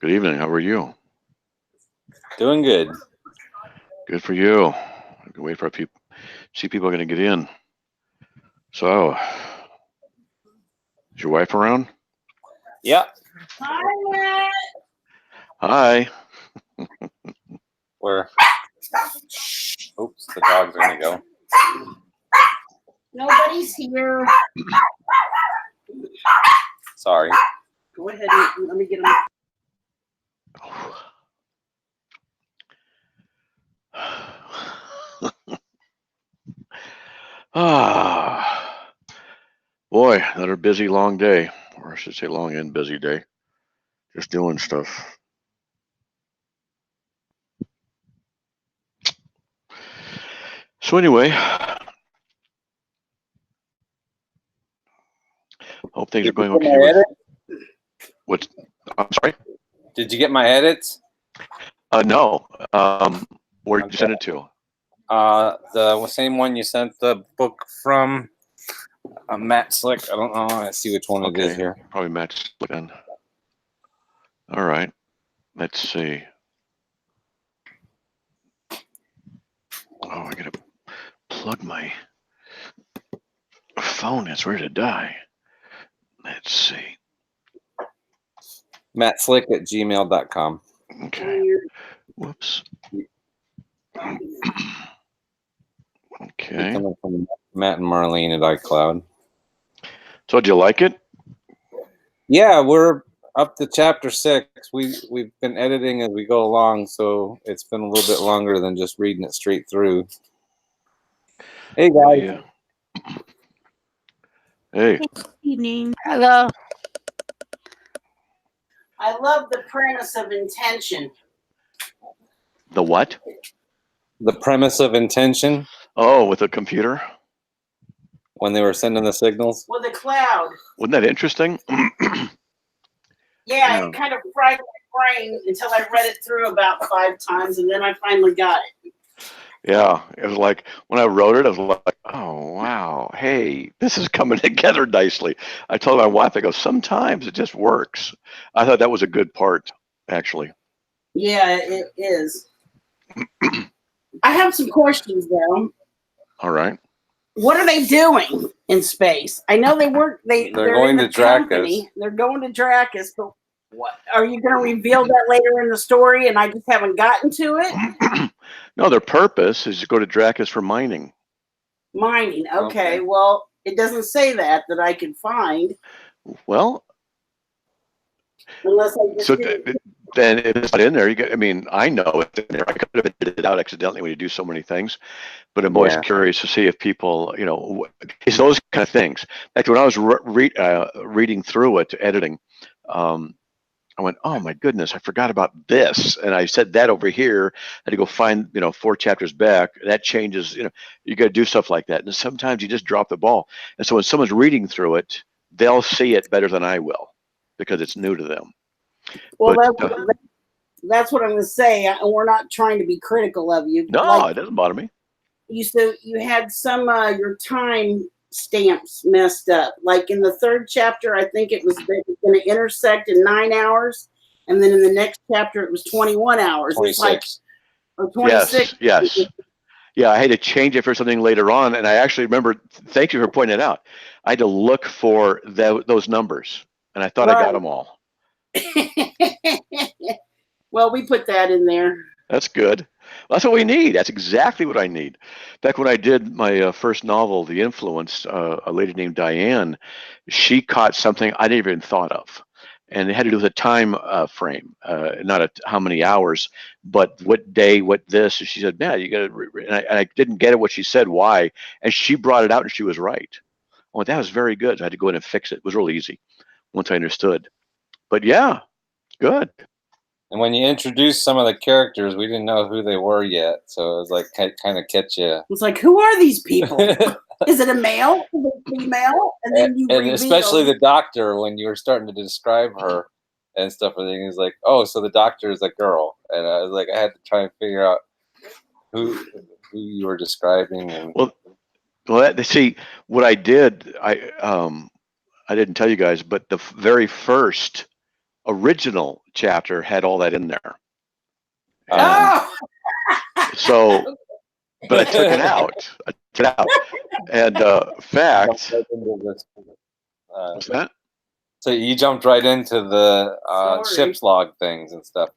Good evening. How are you? Doing good. Good for you. I can wait for people. See people are going to get in. So, is your wife around? Yeah. Hi. We're. Oops, the dog's gonna go. Nobody's here. Sorry. Go ahead and let me get them. Ah, boy, another busy long day, or I should say long and busy day. Just doing stuff. So anyway, hope things are going okay with. What's? I'm sorry. Did you get my edits? No. Where did you send it to? The same one you sent the book from. Matt Slick. I don't know. I see which one it is here. Probably Matt Slick then. All right. Let's see. Oh, I gotta plug my phone. It's ready to die. Let's see. mattslick@gmail.com. Okay. Whoops. Okay. Coming from Matt and Marlene at iCloud. So, do you like it? Yeah, we're up to chapter 6. We've been editing as we go along, so it's been a little bit longer than just reading it straight through. Hey guys. Yeah. Hey. Good evening. Hello. I love the premise of intention. The what? The premise of intention. Oh, with a computer? When they were sending the signals? With a cloud. Wasn't that interesting? Yeah, it kind of fried my brain until I read it through about 5 times, and then I finally got it. Yeah, it was like, when I wrote it, I was like, oh, wow. Hey, this is coming together nicely. I told my wife, I go, sometimes it just works. I thought that was a good part, actually. Yeah, it is. I have some questions, though. All right. What are they doing in space? I know they work. They're going to Dracus. They're going to Dracus, but what are you going to reveal that later in the story? And I just haven't gotten to it. No, their purpose is to go to Dracus for mining. Mining. Okay. Well, it doesn't say that I can find. Well, unless I just so then if it's not in there, you get. I mean, I know it's in there. I could have edited it out accidentally when you do so many things, but I'm always curious to see if people, it's those kind of things. Actually, when I was reading through it, editing, I went, oh my goodness, I forgot about this, and I said that over here. I had to go find, 4 chapters back. That changes. You got to do stuff like that, and sometimes you just drop the ball. And so when someone's reading through it, they'll see it better than I will because it's new to them. Well, that's what I'm going to say. We're not trying to be critical of you. No, it doesn't bother me. You had some your time stamps messed up. Like in the 3rd chapter, I think it was going to intersect in 9 hours, and then in the next chapter it was 21 hours. 26. 26. Yes. Yeah, I had to change it for something later on, and I actually remember. Thank you for pointing it out. I had to look for those numbers, and I thought I got them all. Well, we put that in there. That's good. That's what we need. That's exactly what I need. Back when I did my first novel, The Influence, a lady named Diane, she caught something I didn't even thought of. And it had to do with a time frame, not how many hours, but what day, what this. And she said, "Man, you got to." And I didn't get it what she said, why. And she brought it out, and she was right. Oh, that was very good. So I had to go in and fix it. It was real easy once I understood. But yeah, good. And when you introduced some of the characters, we didn't know who they were yet, so it was like kind of catch you. It's like, who are these people? Is it a male? Is it a female? And then and especially the doctor, when you were starting to describe her and stuff, everything is like, oh, so the doctor is a girl, and I was like, I had to try and figure out who you were describing. And well, see what I did. I didn't tell you guys, but the very first original chapter had all that in there. And Oh, so, but I took it out. I took it out. And fact, what's that? So you jumped right into the Sorry. ship's log things and stuff.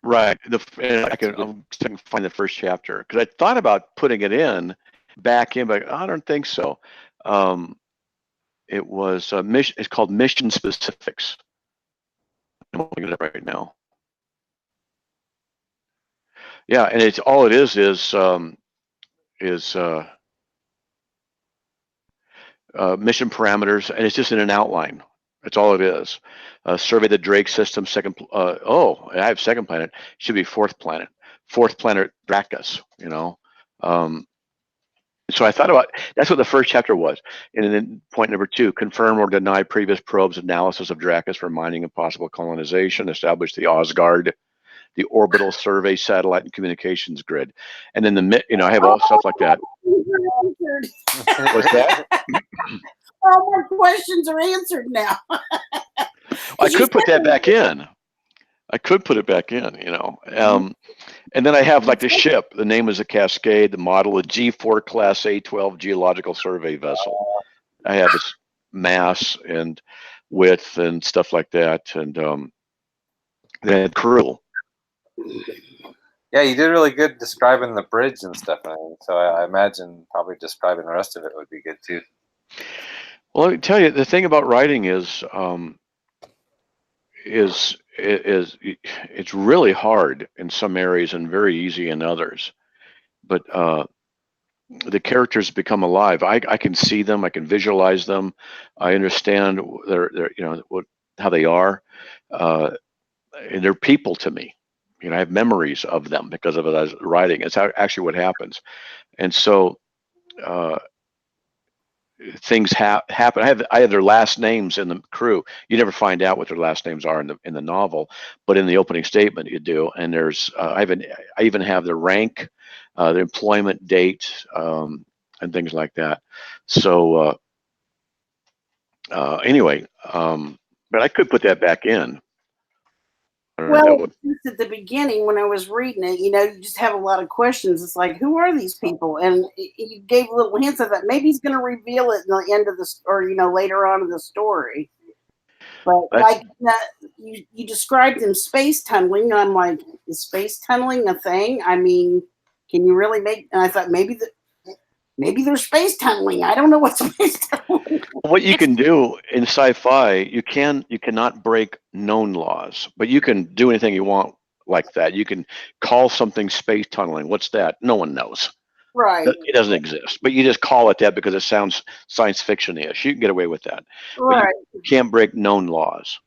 Right. And I can find the first chapter because I thought about putting it in back in, but I don't think so. It was mission. It's called Mission Specifics. I'm looking at it right now. Yeah, and it's all it is mission parameters, and it's just in an outline. That's all it is. Survey the Drake system. Second. Oh, I have second planet. Should be fourth planet. Fourth planet Dracus. You know. So I thought about that's what the first chapter was, and then point number 2: confirm or deny previous probes' analysis of Dracus for mining and possible colonization. Establish the Osgard, the orbital survey satellite and communications grid, and then I have all stuff like that. What's that? All my questions are answered now. I could put that back in. I could put it back in, and then I have like the ship. The name is a Cascade. The model, a G4 Class A12 geological survey vessel. I have its mass and width and stuff like that, and then crew. Yeah, you did really good describing the bridge and stuff. So I imagine probably describing the rest of it would be good too. Well, let me tell you, the thing about writing is it's really hard in some areas and very easy in others. But the characters become alive. I can see them. I can visualize them. I understand how they are, and they're people to me. I have memories of them because of it as writing. It's actually what happens, and so things happen. I have their last names in the crew. You never find out what their last names are in the novel, but in the opening statement you do. And there's I even have their rank, their employment date, and things like that. So anyway, but I could put that back in. Well, at the beginning when I was reading it, you just have a lot of questions. It's like, who are these people? And you gave little hints of that. Maybe he's going to reveal it in the end of this, or later on in the story. But you described them space tunneling. And I'm like, is space tunneling a thing? I mean, can you really make? And I thought maybe they're space tunneling. I don't know what space tunneling. What you can do in sci-fi, you cannot break known laws, but you can do anything you want like that. You can call something space tunneling. What's that? No one knows. Right. It doesn't exist, but you just call it that because it sounds science fiction-ish. You can get away with that. Right. But you can't break known laws.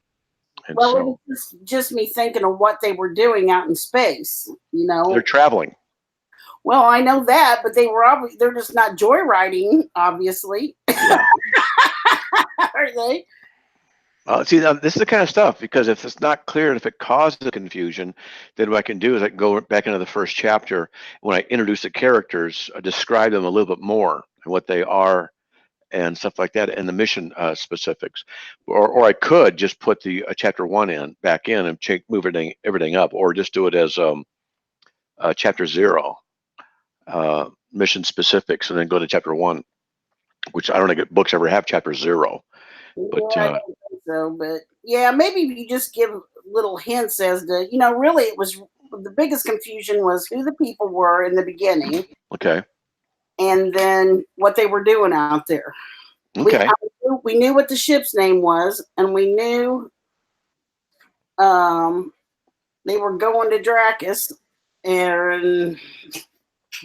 And well, it was just me thinking of what they were doing out in space. They're traveling. Well, I know that, but they're just not joyriding, obviously. Yeah. Are they? See, now, this is the kind of stuff, because if it's not clear and if it causes the confusion, then what I can do is I can go back into the first chapter. When I introduce the characters, I describe them a little bit more and what they are and stuff like that, and the mission specifics. Or I could just put the chapter 1 back in and move everything up, or just do it as chapter 0. Mission specifics, and then go to chapter 1, which I don't think books ever have chapter 0. But yeah, I don't think so. But yeah, maybe you just give little hints as to really it was the biggest confusion was who the people were in the beginning. Okay. And then what they were doing out there. Okay. We knew what the ship's name was, and we knew they were going to Dracus,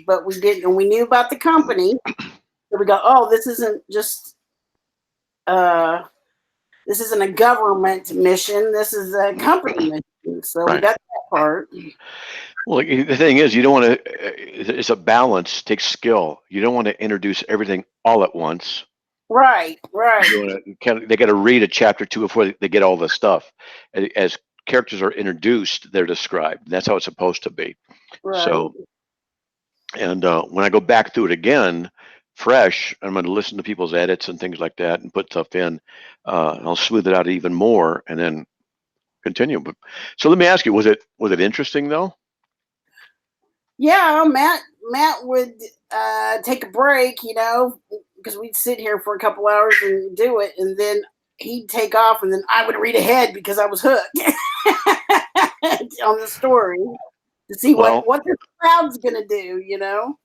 but we didn't, and we knew about the company. So we go, oh, this isn't just this isn't a government mission. This is a company mission. So right. We got that part. Well, the thing is, you don't want to. It's a balance. Takes skill. You don't want to introduce everything all at once. Right. They got to read a chapter 2 before they get all the stuff. As characters are introduced, they're described. That's how it's supposed to be. Right. So. And when I go back through it again, fresh, I'm going to listen to people's edits and things like that and put stuff in. I'll smooth it out even more and then continue. But so let me ask you, was it interesting though? Yeah, Matt would take a break, you know, because we'd sit here for a couple hours and do it, and then he'd take off, and then I would read ahead because I was hooked on the story to see Well, what the crowd's gonna do, you know.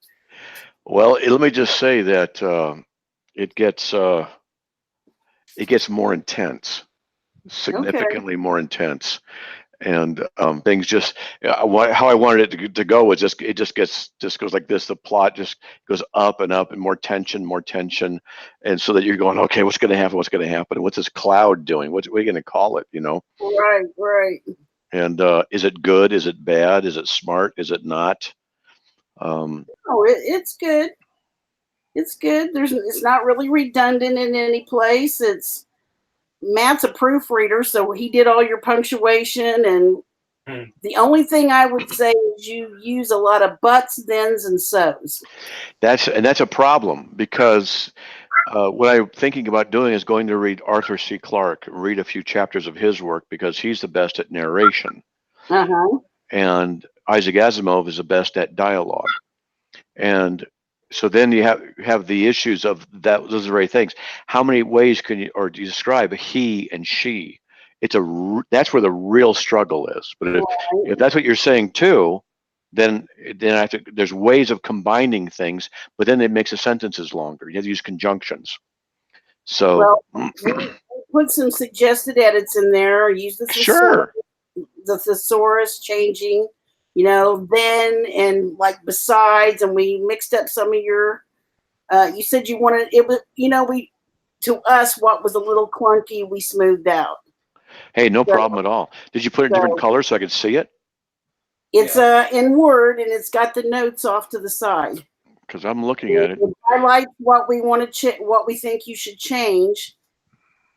well, let me just say that it gets more intense, Okay. significantly more intense, and things just how I wanted it to go was just just goes like this. The plot just goes up and up, and more tension, and so that you're going, okay, what's going to happen? What's going to happen? What's this cloud doing? What are we going to call it? You know? Right. And is it good? Is it bad? Is it smart? Is it not? Oh, it's good. It's good. It's not really redundant in any place. Matt's a proofreader, so he did all your punctuation, and the only thing I would say is you use a lot of buts, thens, and so's. That's a problem because what I'm thinking about doing is going to read Arthur C. Clarke, read a few chapters of his work because he's the best at narration, and Isaac Asimov is the best at dialogue, and so then you have the issues of that. Those very things. How many ways can you do you describe he and she? That's where the real struggle is. But if that's what you're saying too, then there's ways of combining things, but then it makes the sentences longer. You have to use conjunctions. So we put some suggested edits in there. Use the sure. The thesaurus changing, you know, then and like besides, and we mixed up some of your. You said you wanted it was, you know, to us what was a little clunky, we smoothed out. Hey, no problem at all. Did you put it in different colors so I could see it? It's in Word, and it's got the notes off to the side. Because I'm looking at it. Highlight what we want to what we think you should change,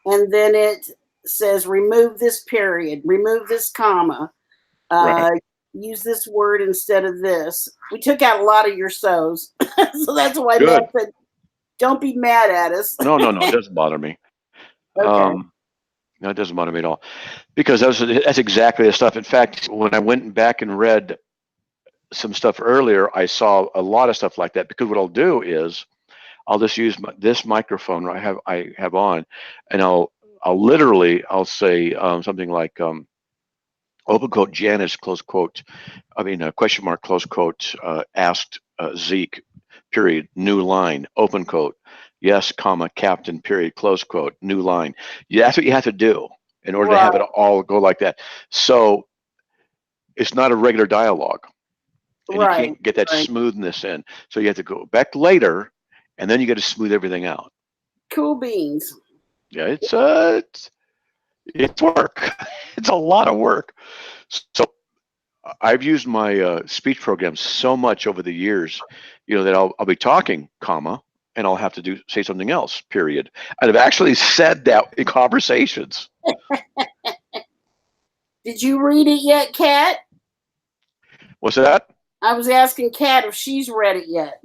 and then it says remove this period, remove this comma, Right. use this word instead of this. We took out a lot of your so's, so that's why Matt said, "Don't be mad at us." No, it doesn't bother me. Okay. No, it doesn't bother me at all, because that's exactly the stuff. In fact, when I went back and read some stuff earlier, I saw a lot of stuff like that. Because what I'll do is I'll just use this microphone I have on, and I'll say something like open quote Janice close quote, question mark close quote, asked Zeke period, new line, open quote, yes, comma, captain, period, close quote, new line. Yeah, that's what you have to do in order to have it all go like that. So it's not a regular dialogue. And you can't get that smoothness in. So you have to go back later, and then you got to smooth everything out. Cool beans. Yeah, it's work. It's a lot of work. So I've used my speech program so much over the years, that I'll be talking, comma, and I'll have to say something else, period. And I've actually said that in conversations. Did you read it yet, Kat? What's that? I was asking Kat if she's read it yet.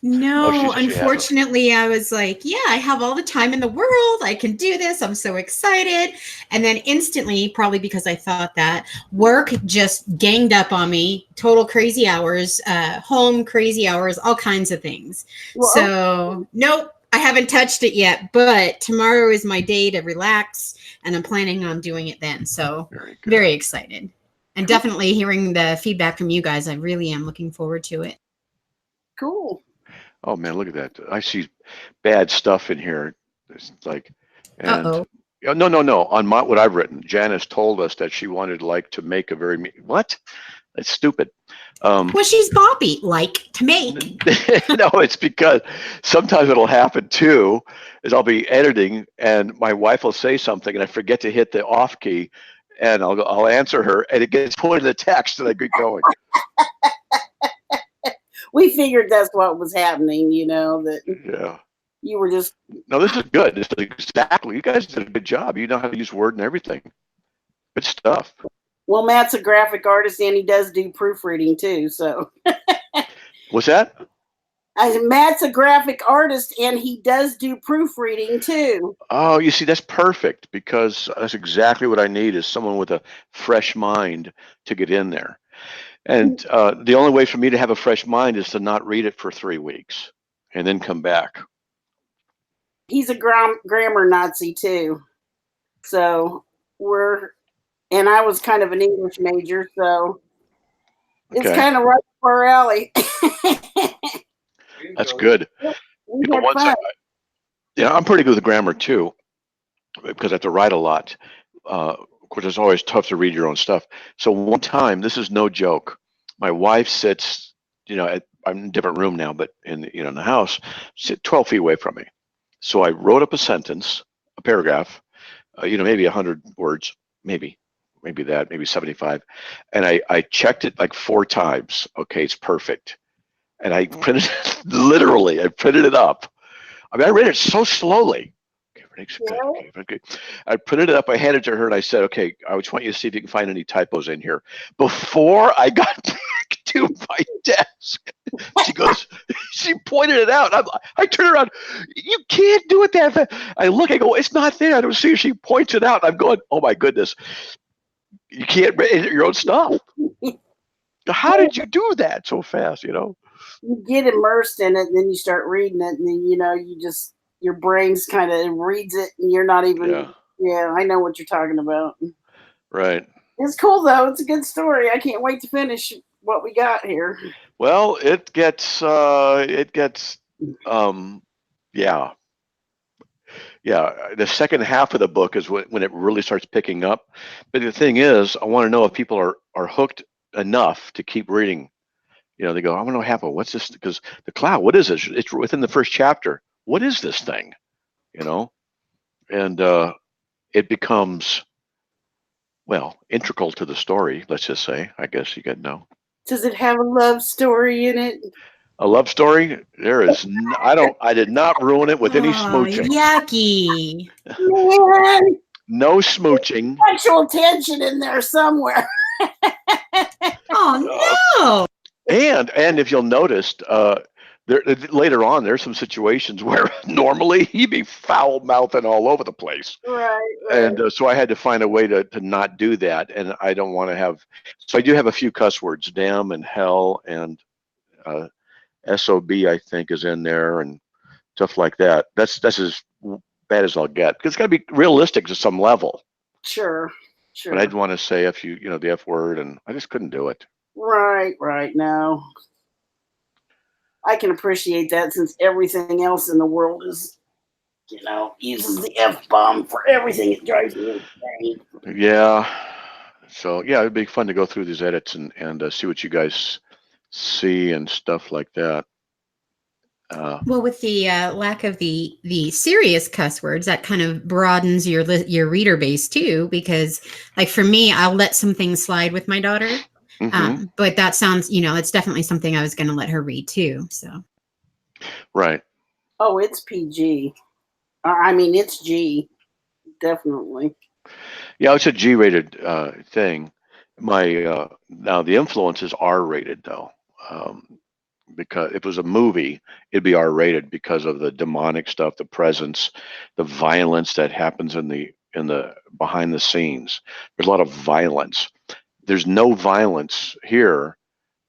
No, unfortunately, I was like, yeah, I have all the time in the world. I can do this. I'm so excited. And then instantly, probably because I thought that, work just ganged up on me. Total crazy hours, home crazy hours, all kinds of things. Well, so nope, I haven't touched it yet. But tomorrow is my day to relax, and I'm planning on doing it then. So very excited. And definitely hearing the feedback from you guys, I really am looking forward to it. Cool. Oh man, look at that! I see bad stuff in here. It's like, and no. On what I've written, Janice told us that she wanted to make a what? That's stupid. Well, she's Bobby, to make. No, it's because sometimes what'll happen too is I'll be editing and my wife will say something and I forget to hit the off key, and I'll answer her and it gets put in the text and I keep going. We figured that's what was happening, that you were just. No, this is good. This is exactly. You guys did a good job. You know how to use Word and everything. Good stuff. Well, Matt's a graphic artist and he does do proofreading too. So. What's that? Matt's a graphic artist, and he does do proofreading too. Oh, you see, that's perfect because that's exactly what I need is someone with a fresh mind to get in there. And the only way for me to have a fresh mind is to not read it for 3 weeks and then come back. He's a grammar Nazi too. So and I was kind of an English major, so it's kind of right up our alley. That's good. I'm pretty good with grammar too, because I have to write a lot. Of course, it's always tough to read your own stuff. So one time, this is no joke, my wife sits, I'm in a different room now, but in the house, sit 12 feet away from me. So I wrote up a sentence, a paragraph, maybe 100 words, maybe 75. And I checked it like 4 times. Okay, it's perfect. And I printed I printed it up. I mean, I read it so slowly. Okay. I printed it up. I handed it to her and I said, okay, I just want you to see if you can find any typos in here. Before I got back to my desk, she pointed it out. I turn around, you can't do it that fast. I look, I go, it's not there. I don't see her. She points it out. I'm going, oh my goodness. You can't read your own stuff. How did you do that so fast, You get immersed in it, and then you start reading it, and then, your brain's kind of reads it, and you're not even, I know what you're talking about. Right. It's cool, though. It's a good story. I can't wait to finish what we got here. Well, it gets, the second half of the book is when it really starts picking up. But the thing is, I want to know if people are hooked enough to keep reading. They go, I want to know what happened. What's this? Because the cloud, what is this? It's within the first chapter. What is this thing? And it becomes, integral to the story. Let's just say, I guess you could know. Does it have a love story in it? A love story? There is. I did not ruin it with any smooching. Yucky. Man, no smooching. Sexual tension in there somewhere. Oh no. And if you'll notice, later on, there's some situations where normally he'd be foul mouthing all over the place. Right. And so I had to find a way to not do that. And I don't want to have. So I do have a few cuss words, damn and hell and SOB, I think, is in there and stuff like that. That's as bad as I'll get because it's got to be realistic to some level. Sure. But I'd want to say the F word, and I just couldn't do it. Right. No. I can appreciate that since everything else in the world is, uses the F-bomb for everything. It drives me insane. Yeah. So, it'd be fun to go through these edits and see what you guys see and stuff like that. Well, with the lack of the serious cuss words, that kind of broadens your reader base too. Because, like for me, I'll let some things slide with my daughter. Mm-hmm. But that sounds, it's definitely something I was going to let her read too. So. Right. Oh, it's PG. I mean, it's G. Definitely. Yeah, it's a G-rated thing. Now the influence is R-rated though. Because if it was a movie, it'd be R-rated because of the demonic stuff, the presence, the violence that happens in the behind the scenes. There's a lot of violence. There's no violence here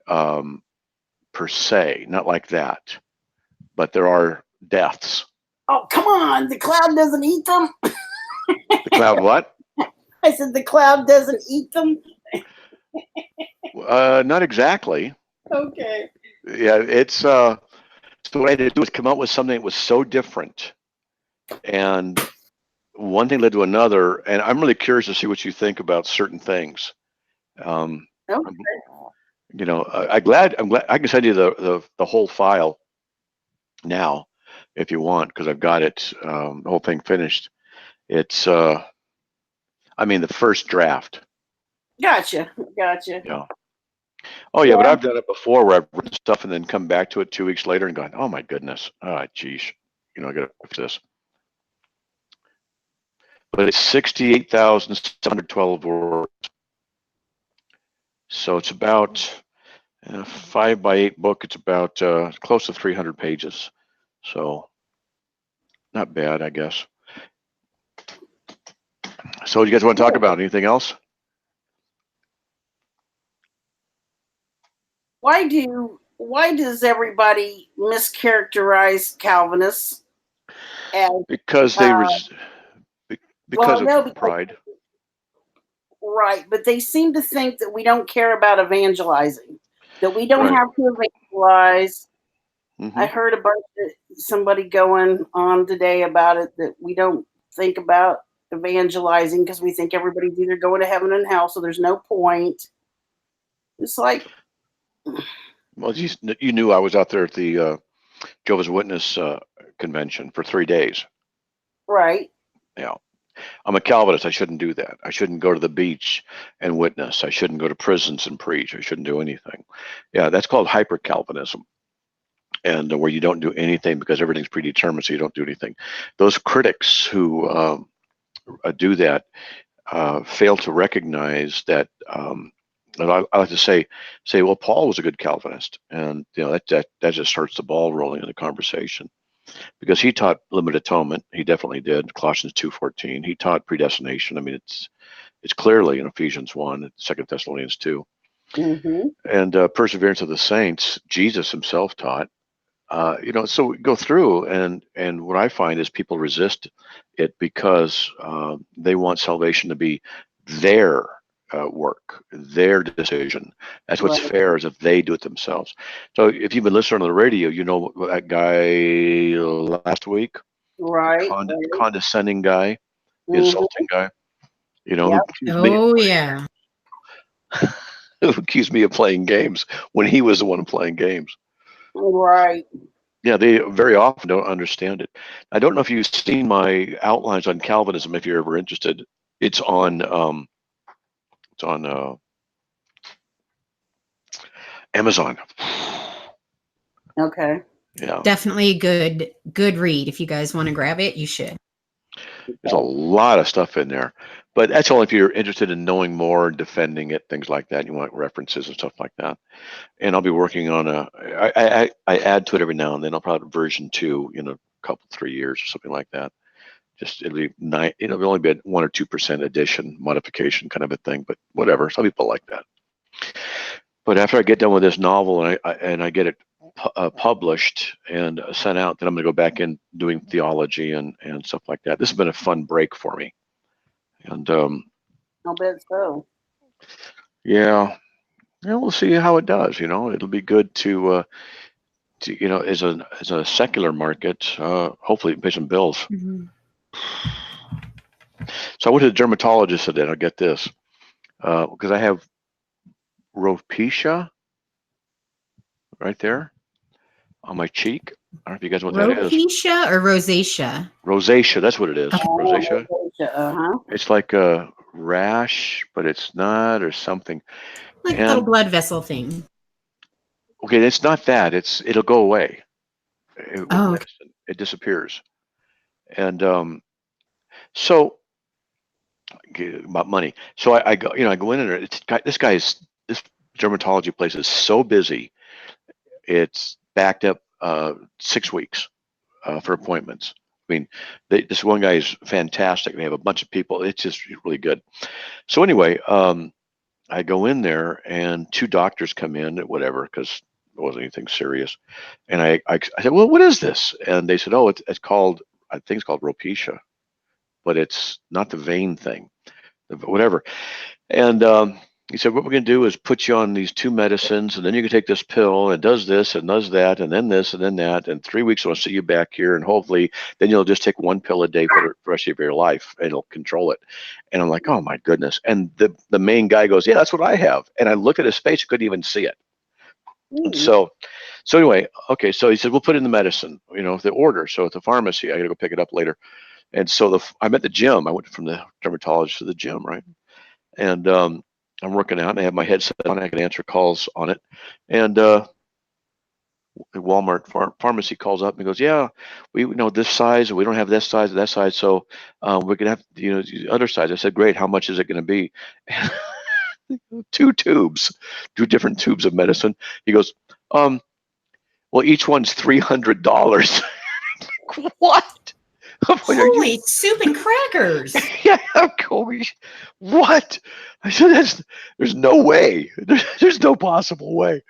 per se, not like that, but there are deaths. Oh, come on. The cloud doesn't eat them. The cloud what? I said the cloud doesn't eat them. Not exactly. Okay. Yeah, it's so what I had to do was come up with something that was so different, and one thing led to another. And I'm really curious to see what you think about certain things. Okay. I'm glad I can send you the whole file now if you want because I've got it the whole thing finished. It's the first draft. Gotcha. Yeah. Oh yeah, but I've done it before where I've written stuff and then come back to it 2 weeks later and gone, oh my goodness, geez, I gotta fix this. But it's 68,712 words. So it's about, A 5x8 book. It's about close to 300 pages. So not bad, I guess. So you guys want to talk about anything else? Why does everybody mischaracterize Calvinists as Because they because of pride. Right, but they seem to think that we don't care about evangelizing, that we don't have to evangelize. I heard a bunch of somebody going on today about it, that we don't think about evangelizing because we think everybody's either going to heaven and hell, so there's no point. It's like, well, you knew I was out there at the Jehovah's Witness convention for 3 days. Right. Yeah. I'm a Calvinist. I shouldn't do that. I shouldn't go to the beach and witness. I shouldn't go to prisons and preach. I shouldn't do anything. Yeah, that's called hyper Calvinism. And where you don't do anything because everything's predetermined, so you don't do anything. Those critics who do that fail to recognize that. And I like to say, well, Paul was a good Calvinist, and that just starts the ball rolling in the conversation, because he taught limited atonement. He definitely did. Colossians 2:14. He taught predestination. I mean, it's clearly in Ephesians 1, 2 Thessalonians 2, and perseverance of the saints. Jesus himself taught. So we go through, and what I find is people resist it because they want salvation to be their work, their decision. That's what's fair, is if they do it themselves. So if you've been listening on the radio, you know that guy last week, right? Condescending guy, insulting guy. Oh yeah. Who accused me of playing games when he was the one playing games. Right. Yeah, they very often don't understand it. I don't know if you've seen my outlines on Calvinism. If you're ever interested, it's on Amazon. Okay. Yeah. Definitely a good read. If you guys want to grab it, you should. There's a lot of stuff in there, but that's only if you're interested in knowing more and defending it, things like that. You want references and stuff like that. And I'll be working on I add to it every now and then. I'll probably have version 2 in a couple, 3 years or something like that. Just it'll be it'll only be a 1 or 2% addition, modification kind of a thing, but whatever. Some people like that. But after I get done with this novel and I get it published and sent out, then I'm going to go back in doing theology and stuff like that. This has been a fun break for me. And I'll bet so. Yeah, we'll see how it does. It'll be good to as a secular market, hopefully pay some bills. So I went to the dermatologist today, and I'll get this, because I have rosacea right there on my cheek. I don't know if you guys know what that is. Rosacea or rosacea? Rosacea, that's what it is. Rosacea. Uh-huh. It's like a rash, but it's not, or something. Like a little blood vessel thing. Okay, it's not that. It'll go away. Okay. It disappears. And so about money. So I go, I go in there. This dermatology place is so busy. It's backed up 6 weeks for appointments. I mean, this one guy is fantastic. They have a bunch of people. It's just really good. So anyway, I go in there, and 2 doctors come in, whatever, because it wasn't anything serious. And I said, well, what is this? And they said, oh, it's called, I think it's called rosacea, but it's not the vein thing, whatever. And he said, what we're going to do is put you on these 2 medicines, and then you can take this pill, and it does this and does that, and then this and then that. And 3 weeks, I'll see you back here, and hopefully then you'll just take 1 pill a day for the rest of your life, and it'll control it. And I'm like, oh my goodness. And the main guy goes, yeah, that's what I have. And I looked at his face, couldn't even see it. And so anyway, okay, so he said, we'll put in the medicine, the order. So at the pharmacy, I got to go pick it up later. And so I'm at the gym. I went from the dermatologist to the gym, right? And I'm working out, and I have my headset on. I can answer calls on it. And Walmart pharmacy calls up and goes, yeah, we know this size, and we don't have this size or that size, so we're gonna have the other size. I said, great, how much is it going to be? 2 tubes, 2 different tubes of medicine. He goes, well, each one's $300. What? Holy soup and crackers. Yeah, Kobe. What? I said, there's no way. There's no possible way.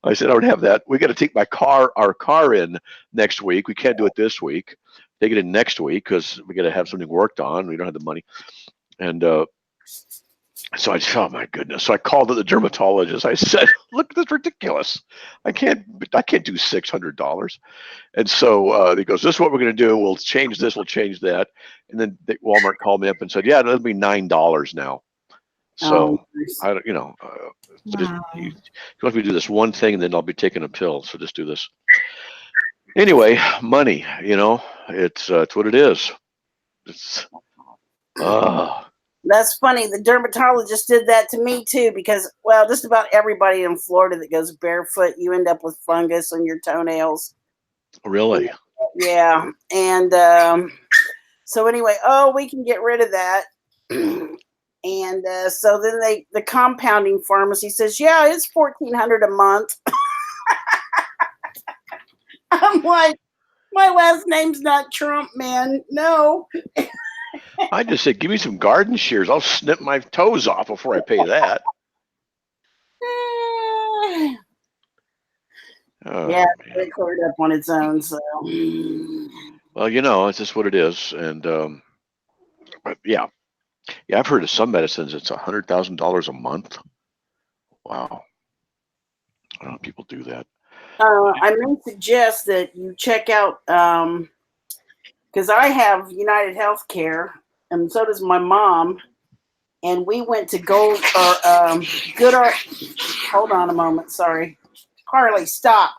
I said, I don't have that. We got to take our car in next week. We can't do it this week. Take it in next week because we got to have something worked on. We don't have the money. And so I said, oh my goodness. So I called the dermatologist. I said, look, this is ridiculous. I can't do $600. And so he goes, this is what we're going to do. We'll change this. We'll change that. And then Walmart called me up and said, yeah, it'll be $9 now. So I don't, Wow. he wants me to do this one thing and then I'll be taking a pill. So just do this. Anyway, money, it's what it is. It's, That's funny. The dermatologist did that to me too, because, well, just about everybody in Florida that goes barefoot, you end up with fungus on your toenails. Really? Yeah. And so anyway, we can get rid of that. And so then the compounding pharmacy says, yeah, it's $1,400 a month. I'm like, my last name's not Trump, man. No. I just said, give me some garden shears. I'll snip my toes off before I pay that. Yeah, it cleared up on its own. So, well, it's just what it is. And but yeah, I've heard of some medicines. It's $100,000 a month. Wow, I don't know if people do that. I may suggest that you check out, because I have United Healthcare, and so does my mom. And we went to Hold on a moment. Sorry. Harley, stop.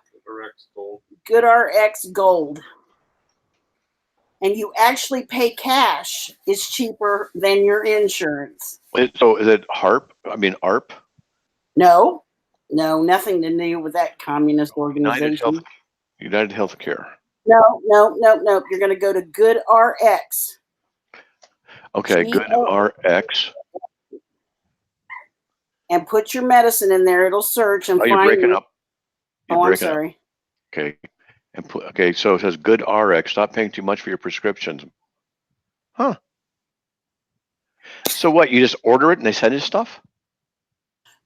GoodRx Gold. And you actually pay cash. It's cheaper than your insurance. So is it ARP? No, nothing to do with that communist organization. United Healthcare. No. You're going to go to GoodRx. Okay, GoodRx. And put your medicine in there. It'll search and find. You're breaking up. I'm sorry. Okay. Okay, so it says GoodRx. Stop paying too much for your prescriptions. Huh. So what? You just order it and they send you stuff?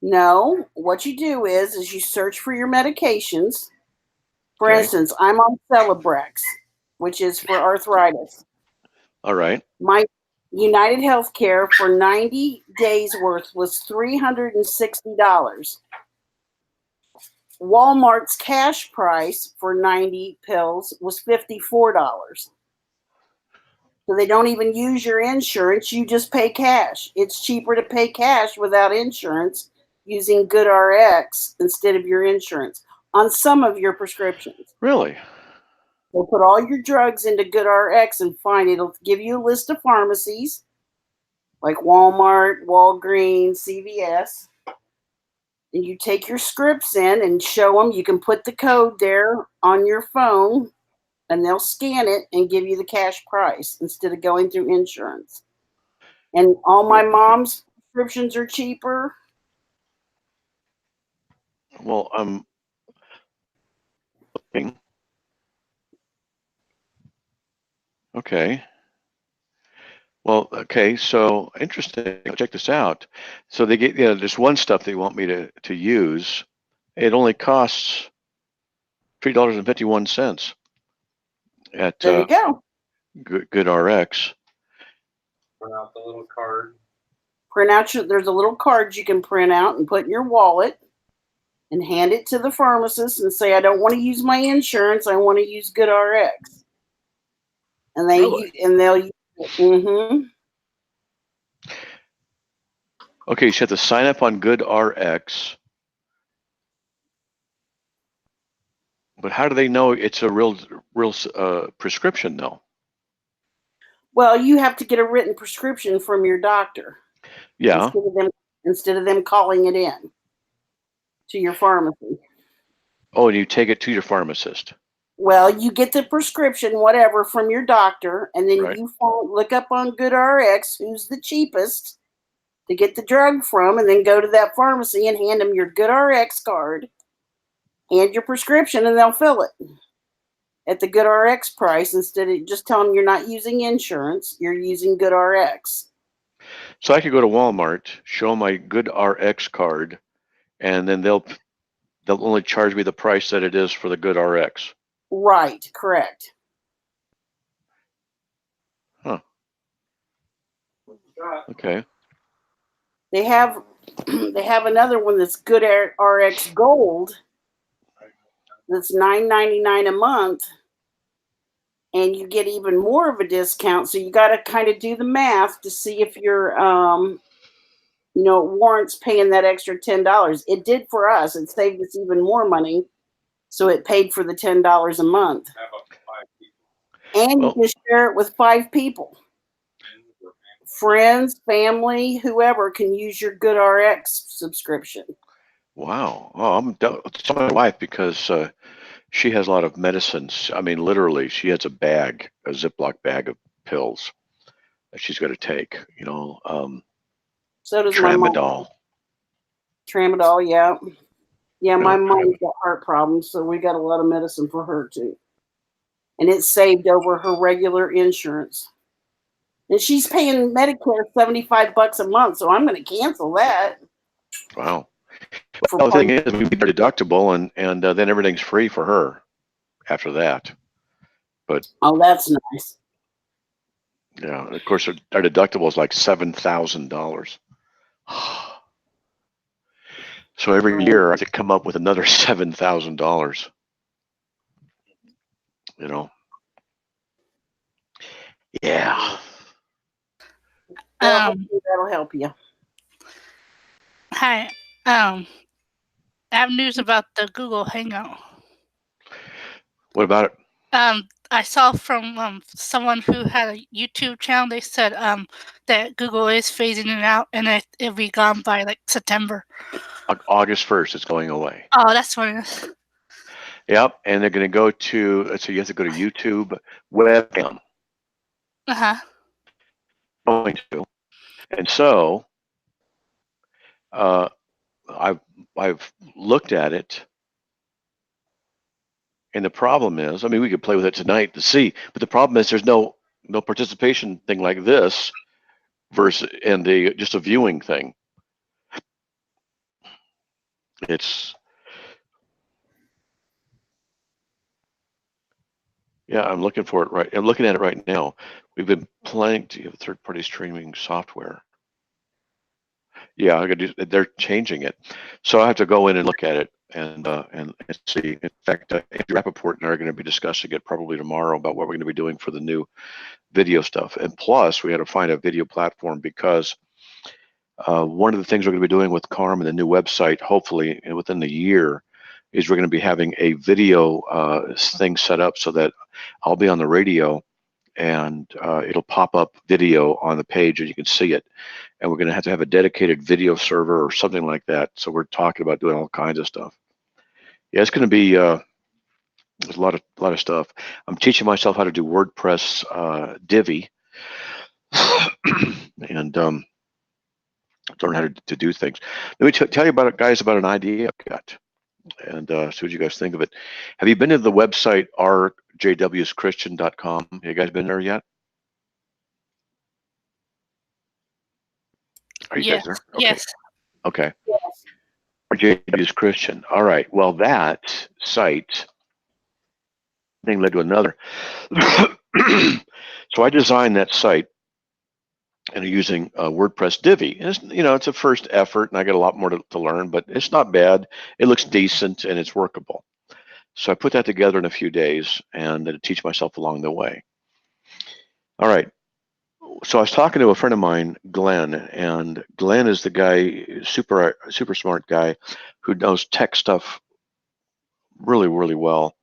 No. What you do is you search for your medications. For instance, I'm on Celebrex, which is for arthritis. All right. My United Healthcare for 90 days worth was $360. Walmart's cash price for 90 pills was $54. So they don't even use your insurance. You just pay cash. It's cheaper to pay cash without insurance using GoodRx instead of your insurance on some of your prescriptions. Really? They'll put all your drugs into GoodRx and it'll give you a list of pharmacies like Walmart, Walgreens, CVS. And you take your scripts in and show them. You can put the code there on your phone and they'll scan it and give you the cash price instead of going through insurance. And all my mom's prescriptions are cheaper. Well, I'm looking. Okay. Well, okay, so interesting. Check this out. So they get, there's one stuff they want me to use. It only costs $3.51 at there you go. GoodRx. Print out the little card. There's a little card you can print out and put in your wallet and hand it to the pharmacist and say, I don't want to use my insurance. I want to use GoodRx. And they'll use it. Mm-hmm. Okay, you have to sign up on GoodRx. But how do they know it's a real prescription, though? Well, you have to get a written prescription from your doctor. Yeah. Instead of them calling it in to your pharmacy. Oh, and you take it to your pharmacist. Well, you get the prescription, whatever, from your doctor, and then you look up on GoodRx who's the cheapest to get the drug from, and then go to that pharmacy and hand them your GoodRx card and your prescription, and they'll fill it at the GoodRx price instead of just telling them you're not using insurance, you're using GoodRx. So I could go to Walmart, show my GoodRx card, and then they'll only charge me the price that it is for the GoodRx. Right, correct. Huh. Okay. They have another one that's GoodRx Gold. That's $9.99 a month, and you get even more of a discount. So you got to kind of do the math to see if you're, it warrants paying that extra $10. It did for us. It saved us even more money, so it paid for the $10 a month. And you can share it with 5 people. Friends, family, whoever can use your GoodRx subscription. Wow. Oh, I'm telling my wife because she has a lot of medicines. I mean, literally, she has a Ziploc bag of pills that she's got to take. So does Tramadol. my mom. Tramadol, yeah. Yeah, my mom's got heart problems, so we got a lot of medicine for her too. And it's saved over her regular insurance. And she's paying Medicare $75 a month, so I'm going to cancel that. Wow. Well, the thing is, we meet our deductible, and then everything's free for her after that. But that's nice. Yeah, of course, our deductible is like $7,000. So every year I have to come up with another $7,000. Yeah. That'll help you. Hi. I have news about the Google Hangout. What about it? I saw from someone who had a YouTube channel. They said that Google is phasing it out, and it'll be gone by like September. August 1st, it's going away. Oh, that's what it is. Yep, and they're going to go to. So you have to go to YouTube webcam. Going to, and so I've looked at it. And the problem is, I mean, we could play with it tonight to see, but the problem is there's no participation thing like this versus just a viewing thing. I'm looking for it right. I'm looking at it right now. We've been playing to have third-party streaming software. Yeah, they're changing it, so I have to go in and look at it and see. In fact, Andrew Rappaport and I are going to be discussing it probably tomorrow about what we're going to be doing for the new video stuff. And plus, we had to find a video platform because one of the things we're going to be doing with Carm and the new website, hopefully within the year, is we're going to be having a video thing set up so that I'll be on the radio and it'll pop up video on the page and you can see it. And we're going to have a dedicated video server or something like that. So we're talking about doing all kinds of stuff. Yeah, it's going to be there's a lot of stuff. I'm teaching myself how to do WordPress Divi and learn how to do things. Let me tell you about an idea I've got and see what you guys think of it. Have you been to the website rjwschristian.com? Have you guys been there yet? Are you guys there? Okay. Yes. Okay. Yes. RJW's Christian. All right. Well, that site thing led to another. So I designed that site and using WordPress Divi. And it's a first effort, and I got a lot more to learn, but it's not bad. It looks decent and it's workable. So I put that together in a few days and to teach myself along the way. All right. So I was talking to a friend of mine, Glenn, and Glenn is the guy, super smart guy who knows tech stuff really, really well.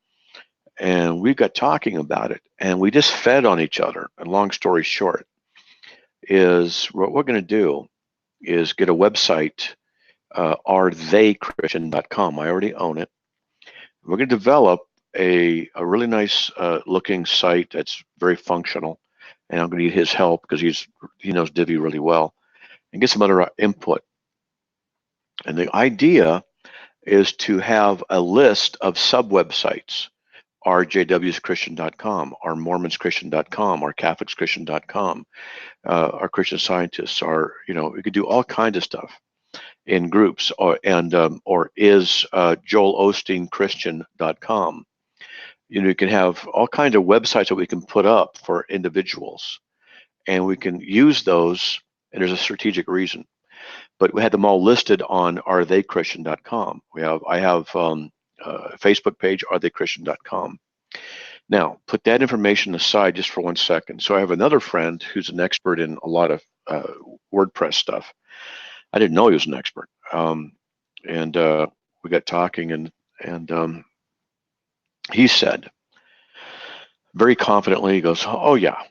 And we got talking about it, and we just fed on each other. And long story short, is what we're going to do is get a website, aretheychristian.com. I already own it. We're going to develop a really nice looking site that's very functional. And I'm going to need his help because he knows Divi really well. and get some other input. And the idea is to have a list of sub-websites, our jwschristian.com, our mormonschristian.com, our catholicschristian.com, our Christian Scientists, our, we could do all kinds of stuff in groups, or is joelosteenchristian.com. You can have all kinds of websites that we can put up for individuals, and we can use those, and there's a strategic reason. But we had them all listed on aretheychristian.com. I have a Facebook page, aretheychristian.com. Now, put that information aside just for 1 second. So I have another friend who's an expert in a lot of WordPress stuff. I didn't know he was an expert. And we got talking, and he said, very confidently, he goes, oh, yeah.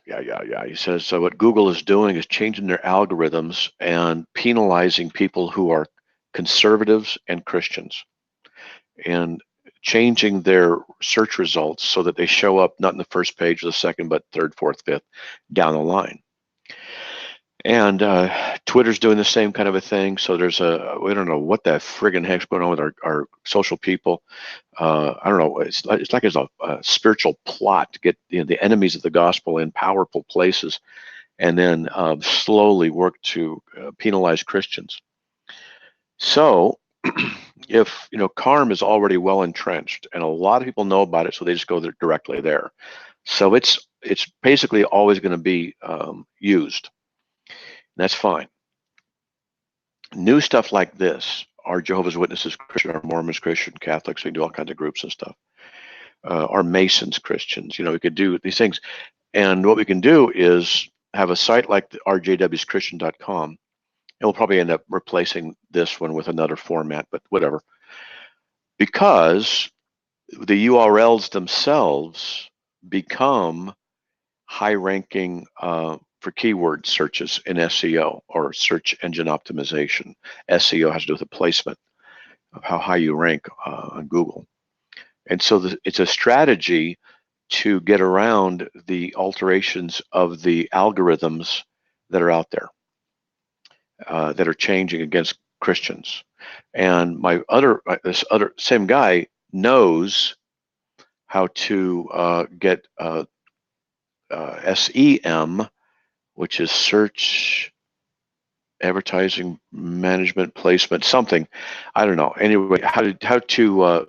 He says, so what Google is doing is changing their algorithms and penalizing people who are conservatives and Christians, and changing their search results so that they show up not in the first page or the second, but third, fourth, fifth down the line. And Twitter's doing the same kind of a thing. So there's we don't know what the friggin' heck's going on with our social people. I don't know. It's like there's a spiritual plot to get the enemies of the gospel in powerful places, and then slowly work to penalize Christians. So if CARM is already well entrenched, and a lot of people know about it, so they just go directly there. So it's basically always going to be used. That's fine. New stuff like this, our Jehovah's Witnesses Christian, our Mormons Christian, Catholics, we do all kinds of groups and stuff. Our Masons Christians, we could do these things. And what we can do is have a site like rjwschristian.com, and we'll probably end up replacing this one with another format, but whatever. Because the URLs themselves become high-ranking for keyword searches in SEO, or search engine optimization. SEO has to do with the placement of how high you rank on Google. And so it's a strategy to get around the alterations of the algorithms that are out there, that are changing against Christians. And this other same guy knows how to get SEM, which is search advertising management placement, something, I don't know. Anyway, how to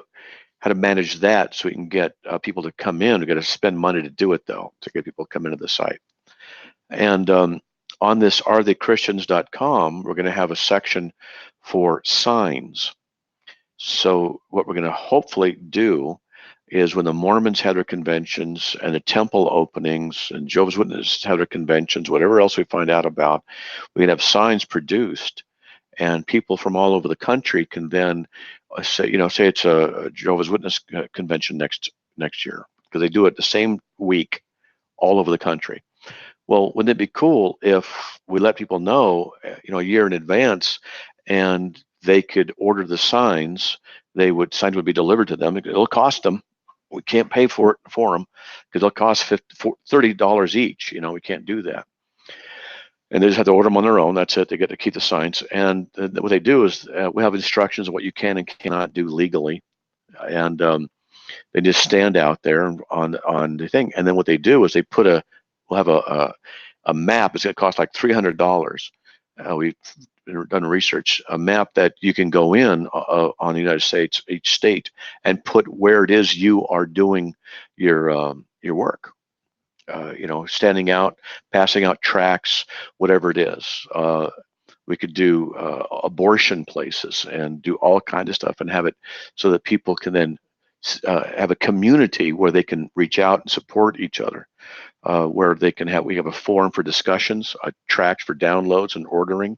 manage that so we can get people to come in. We got to spend money to do it, though, to get people to come into the site. And on this aretheychristians.com, we're going to have a section for signs. So what we're going to hopefully do is, when the Mormons have their conventions and the temple openings and Jehovah's Witnesses have their conventions, whatever else we find out about, we can have signs produced, and people from all over the country can then say it's a Jehovah's Witness convention next year, because they do it the same week all over the country. Well, wouldn't it be cool if we let people know, a year in advance, and they could order the signs? Signs would be delivered to them. It'll cost them. We can't pay for them because they'll cost $30 each. We can't do that. And they just have to order them on their own. That's it. They get to keep the signs. And what they do is we have instructions on what you can and cannot do legally. And they just stand out there on the thing. And then what they do is we'll have a map. It's going to cost like $300. We've done research, a map that you can go in on the United States, each state, and put where it is you are doing your work. Standing out, passing out tracts, whatever it is. We could do abortion places and do all kinds of stuff, and have it so that people can then have a community where they can reach out and support each other. Where we have a forum for discussions, a tract for downloads and ordering,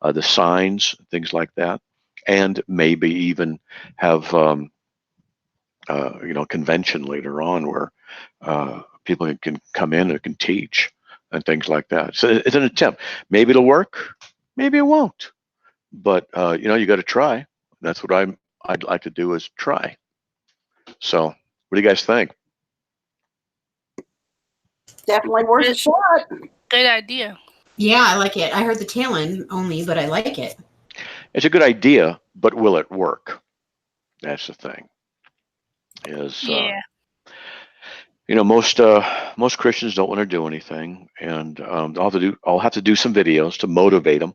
the signs, things like that, and maybe even have convention later on where people can come in and can teach and things like that. So it's an attempt. Maybe it'll work, maybe it won't, but you got to try. That's what I'd like to do, is try. So what do you guys think? Definitely worth a shot. Good idea. Yeah, I like it. I heard the tail end only, but I like it. It's a good idea, but will it work? That's the thing. Is Yeah. most Christians don't want to do anything, and I'll have to do some videos to motivate them,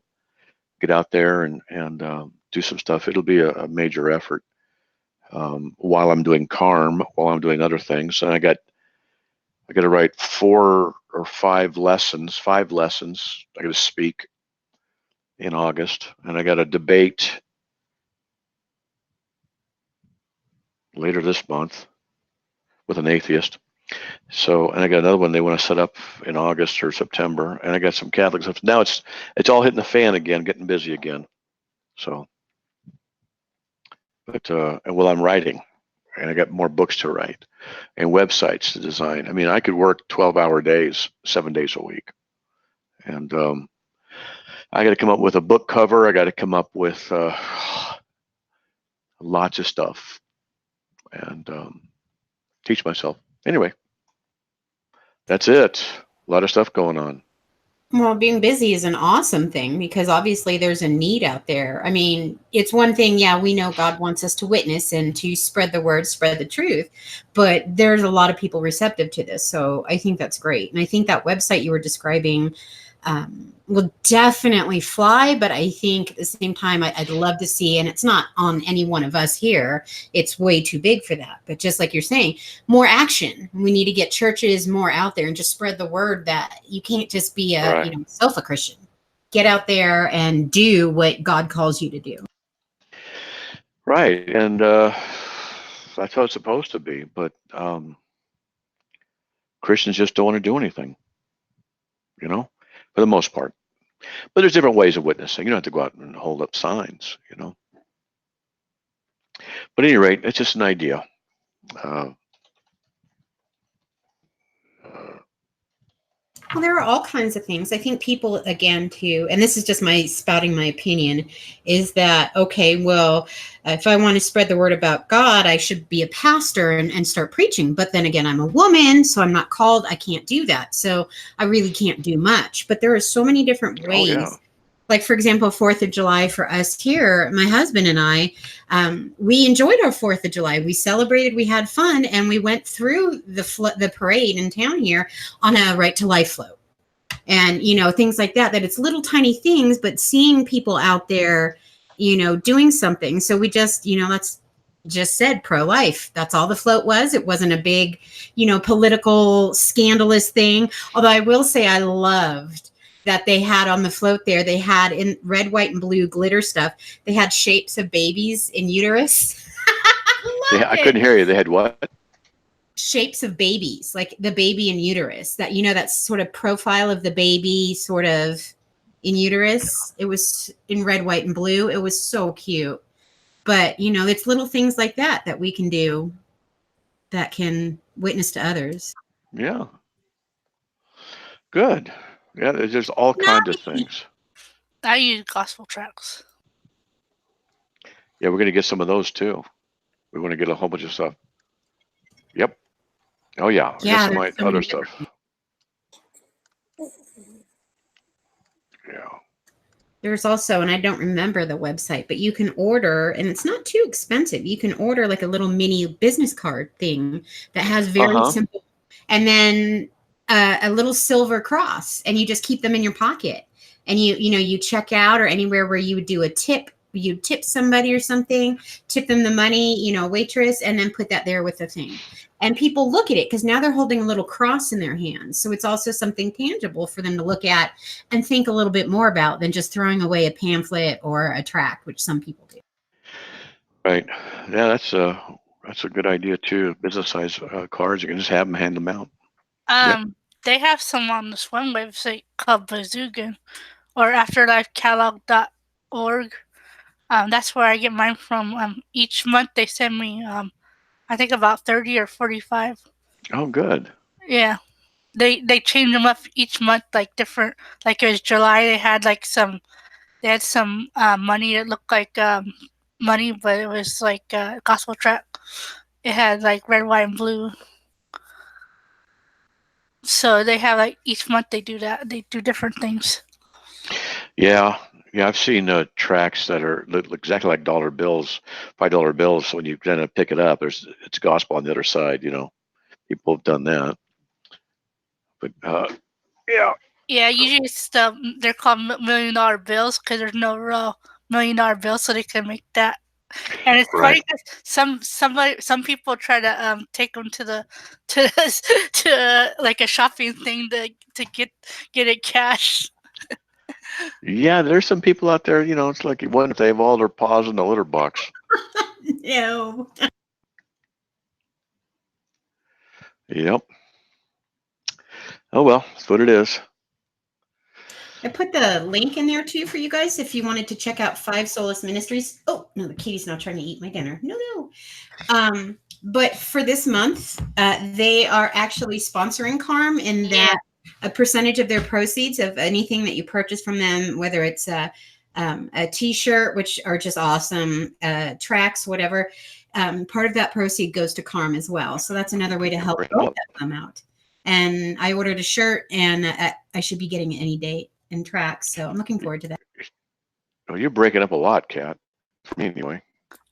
get out there and do some stuff. It'll be a major effort while I'm doing CARM, while I'm doing other things, and I got to write 4 or 5 lessons. 5 lessons. I got to speak in August, and I got a debate later this month with an atheist. So, and I got another one they want to set up in August or September, and I got some Catholic stuff. Now it's all hitting the fan again, getting busy again. So, but and well, I'm writing, and I got more books to write, and websites to design. I mean, I could work 12-hour days, 7 days a week, and I got to come up with a book cover. I got to come up with lots of stuff, and teach myself. Anyway, that's it. A lot of stuff going on. Well, being busy is an awesome thing because obviously there's a need out there. I mean, it's one thing, yeah, we know God wants us to witness and to spread the word, spread the truth, but there's a lot of people receptive to this. So I think that's great. And I think that website you were describing will definitely fly, but I think at the same time, I'd love to see, and it's not on any one of us here, it's way too big for that. But just like you're saying, more action. We need to get churches more out there and just spread the word that you can't just be a Christian. Get out there and do what God calls you to do. Right. And that's how it's supposed to be. But Christians just don't want to do anything, for the most part. But there's different ways of witnessing. You don't have to go out and hold up signs. But at any rate, it's just an idea. Well, there are all kinds of things. I think people, again, too, and this is just my spouting my opinion, is that, okay, well, if I want to spread the word about God, I should be a pastor and start preaching. But then again, I'm a woman, so I'm not called. I can't do that. So I really can't do much. But there are so many different ways. Oh, yeah. Like, for example, 4th of July for us here, my husband and I, we enjoyed our 4th of July. We celebrated, we had fun, and we went through the parade in town here on a Right to Life float. And, things like that it's little tiny things, but seeing people out there, doing something. So we just, that's just said pro-life. That's all the float was. It wasn't a big, political scandalous thing. Although I will say I loved that they had on the float there. They had in red, white, and blue glitter stuff. They had shapes of babies in uterus. I couldn't hear you. They had what? Shapes of babies, like the baby in uterus. That that sort of profile of the baby, sort of in uterus. It was in red, white, and blue. It was so cute. But it's little things like that we can do that can witness to others. Yeah. Good. Yeah, there's just all kinds of things. I use gospel tracts. Yeah, we're going to get some of those too. We want to get a whole bunch of stuff. Yep. Oh, yeah. Yeah, Some other stuff. Yeah. There's also, and I don't remember the website, but you can order, and it's not too expensive. You can order like a little mini business card thing that has very simple, and then a little silver cross, and you just keep them in your pocket. And you check out or anywhere where you would do a tip, you tip somebody or something, tip them the money, waitress, and then put that there with the thing. And people look at it because now they're holding a little cross in their hands. So it's also something tangible for them to look at and think a little bit more about than just throwing away a pamphlet or a tract, which some people do. Right. Yeah, that's a good idea too. Business size cards. You can just have them, hand them out. They have some on this one website called Bazoogan or afterlifecatalog.org. That's where I get mine from. Each month they send me I think about 30 or 45. Oh, good. Yeah. They change them up each month, like different. Like it was July, they had some money that looked like money, but it was like gospel tract. It had like red, white, and blue. So they have each month they do that. They do different things. Yeah, yeah, I've seen tracks that are look exactly like dollar bills, $5 bills. So when you kind of pick it up, it's gospel on the other side. People have done that. But yeah, Yeah, usually they're called $1 million bills because there's no real $1 million bills, so they can make that. And it's funny right. because some people try to take them to the to to like a shopping thing to get it cash. Yeah, there's some people out there. It's like you wonder if they have all their paws in the litter box. No. Yep. Oh well, that's what it is. I put the link in there too for you guys if you wanted to check out Five Solace Ministries. Oh no, the kitty's not trying to eat my dinner. No. But for this month, they are actually sponsoring CARM in that a percentage of their proceeds of anything that you purchase from them, whether it's a T-shirt, which are just awesome, tracks, whatever. Part of that proceed goes to CARM as well. So that's another way to help both of them out. And I ordered a shirt, and I should be getting it any day in tracks. So I'm looking forward to that. Oh, you're breaking up a lot, Kat. For me, anyway.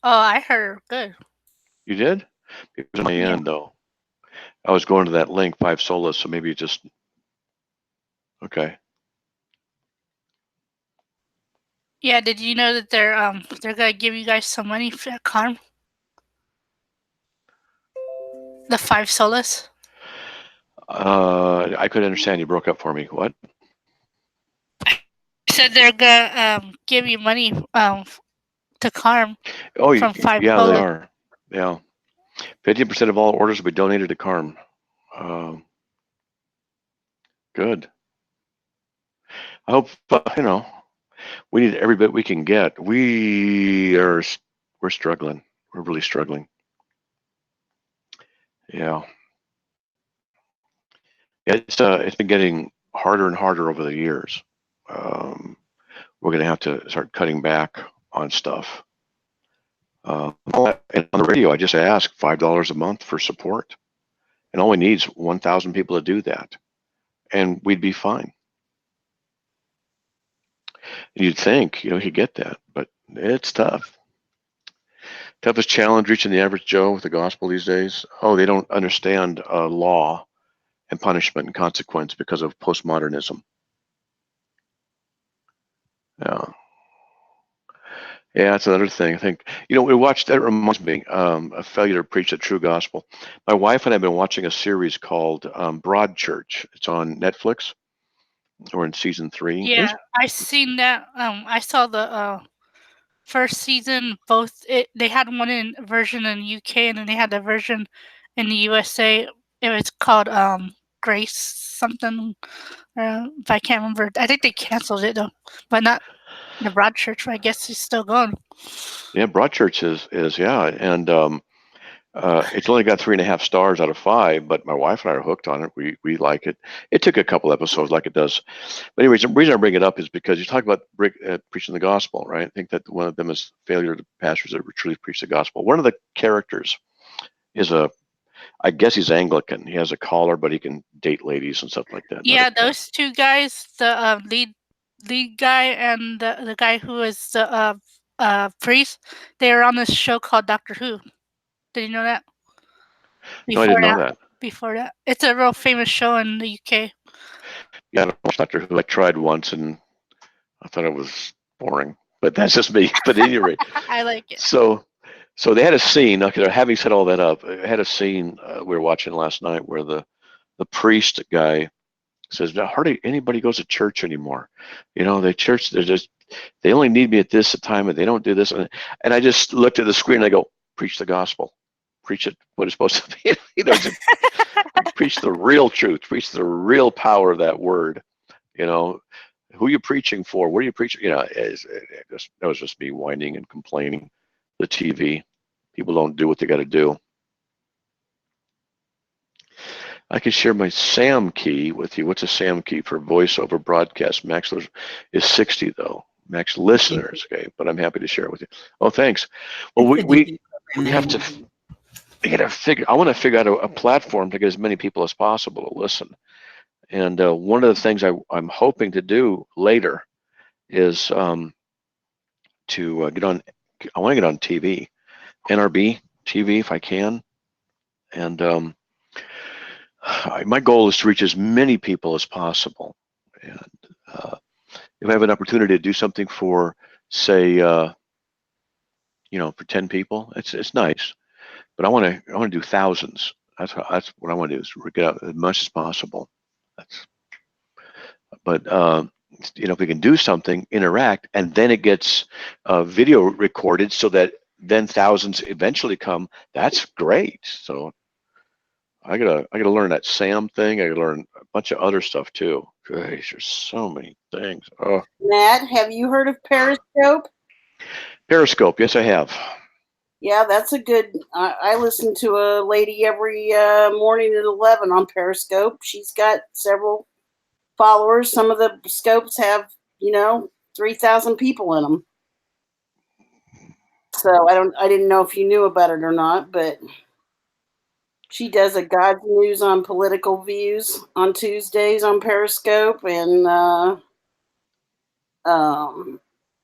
Oh, I heard good. You did? It was on my end, though. I was going to that link, Five Solas, so maybe just okay. Yeah, did you know that they're gonna give you guys some money for CARM? The Five Solas. I couldn't understand. You broke up for me. What? Said they're gonna give you money to CARM. Oh, from Five yeah, Solas. they are. Yeah, 50% of all orders will be donated to CARM. Good. I hope we need every bit we can get. We're struggling. We're really struggling. Yeah. It's been getting harder and harder over the years. We're going to have to start cutting back on stuff. And on the radio, I just ask $5 a month for support, and only needs 1,000 people to do that, and we'd be fine. You'd think you could get that, but it's tough. Toughest challenge reaching the average Joe with the gospel these days. Oh, they don't understand law and punishment and consequence because of postmodernism. Yeah. Yeah, that's another thing. I think, we watched, that reminds me, a failure to preach the true gospel. My wife and I have been watching a series called Broadchurch. It's on Netflix. We're in season 3. Yeah, I seen that. I saw the first season. They had one version in UK, and then they had the version in the USA. It was called Grace something. If I can't remember, I think they canceled it though, but not the Broadchurch. I guess it's still going. Yeah, Broadchurch is yeah, and it's only got 3.5 stars out of 5, but my wife and I are hooked on it. We like it. It took a couple episodes, like it does. But anyways, the reason I bring it up is because you talk about preaching the gospel, right? I think that one of them is failure to pastors that truly preach the gospel. One of the characters is I guess he's Anglican. He has a collar, but he can date ladies and stuff like that. Yeah, those two guys, the lead guy and the guy who is the priest, they were on this show called Doctor Who. Did you know that? No, I didn't know that. Before that, it's a real famous show in the UK. Yeah, I don't watch Doctor Who. I tried once and I thought it was boring, but that's just me. But at any rate, I like it. So they had a scene. Okay, having set all that up, I had a scene we were watching last night where the priest guy says, hardly anybody goes to church anymore. They only need me at this time, and they don't do this. And I just looked at the screen and I go, preach the gospel, preach it what it's supposed to be. Preach the real truth, preach the real power of that word. Who are you preaching for? What are you preaching? That was just me whining and complaining. The TV, people don't do what they got to do. I can share my SAM key with you. What's a SAM key for voice over broadcast? Max is 60 though. Max listeners, okay, but I'm happy to share it with you. Oh, thanks. Well, we have to. I want to figure out a platform to get as many people as possible to listen. And one of the things I'm hoping to do later is to get on. I want to get on TV, NRB TV if I can, and my goal is to reach as many people as possible. And if I have an opportunity to do something for, say, for 10 people, it's nice. But I want to do thousands. That's what I want to do, is get out as much as possible. But if we can do something, interact, and then it gets video recorded so that then thousands eventually come. That's great. So I gotta learn that SAM thing. I gotta learn a bunch of other stuff too. Gosh, there's so many things. Oh. Matt, have you heard of Periscope? Periscope, yes, I have. Yeah, that's a good. I listen to a lady every morning at 11 on Periscope. She's got several followers. Some of the scopes have 3,000 people in them. So I didn't know if you knew about it or not, but she does a God's News on political views on Tuesdays on Periscope, and